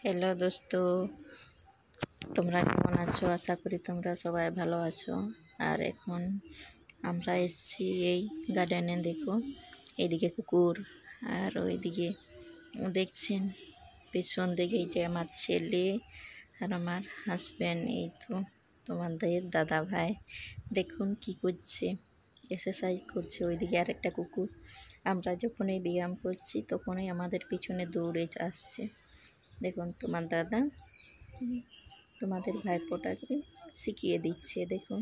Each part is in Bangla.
হ্যালো দোস্ত, তোমরা কেমন আছো? আশা করি তোমরা সবাই ভালো আছো। আর এখন আমরা এসেছি এই গার্ডেনে। দেখো, এইদিকে কুকুর আর ওইদিকে দেখছেন পেছন দিকে এই যে আমার ছেলে আর আমার হাজব্যান্ড। এই তো তোমাদের দাদা ভাই দেখুন কি করছে, এক্সারসাইজ করছে। ওইদিকে আরেকটা কুকুর। আমরা যখন এই ব্যায়াম করছি তখনই আমাদের পিছনে দৌড়ে আসছে। দেখুন তোমার দাদা তোমাদের ভাইপোটাকে শিখিয়ে দিচ্ছে। দেখুন,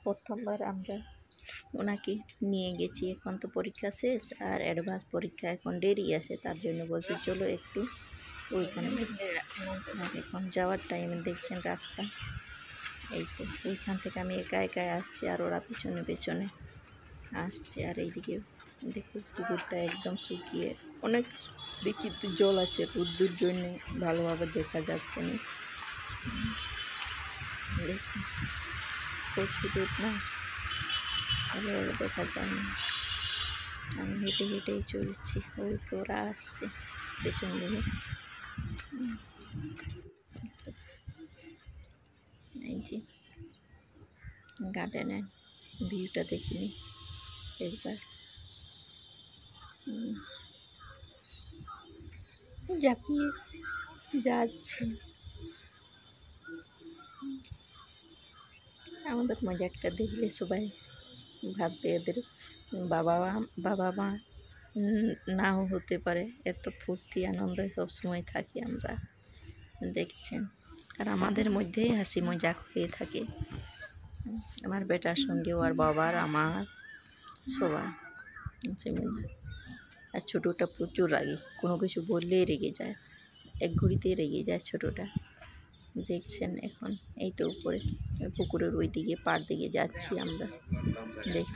প্রথমবার আমরা ওনাকে নিয়ে গেছি, এখন তো পরীক্ষা শেষ আর অ্যাডভান্স পরীক্ষা এখন দেরি আছে, তার জন্য বলছি চলো একটু ওইখানে। আর এখন যাওয়ার টাইমে দেখছেন রাস্তা, এই তো ওইখান থেকে আমি একা একাই আসছি আর ওরা পিছনে পিছনে আসছে। আর এইদিকে দেখো পুকুরটা একদম শুকিয়ে, অনেক দেখি জল আছে, রোদ্দুর জন্য ভালোভাবে দেখা যাচ্ছে না। দেখুন প্রচুর রোদ না, ভালোভাবে দেখা যায় না। আমি হেঁটে হেঁটেই চলছি, ওই তো ওরা আসছে পেছন দিকে। এই যে গার্ডেনের ভিউটা দেখিনি একবার। ঝাঁপিয়ে যাচ্ছে। আমাদের মজাকটা দেখলে সবাই ভাববে এদের বাবা মা নাও হতে পারে, এত ফুর্তি আনন্দ সবসময় থাকি আমরা, দেখছেন। আর আমাদের মধ্যেই হাসি মজাক হয়ে থাকে, আমার বেটার সঙ্গেও আর বাবার আমার সবার হাসি মজা। আর ছোটোটা প্রচুর রাগী, কোনো কিছু বললেই রেগে যায়, এক ঘুড়িতেই রেগে যায় ছোটোটা। দেখছেন এখন এই তো উপরে পুকুরের ওই দিকে পাড় দিকে যাচ্ছি আমরা, দেখছি।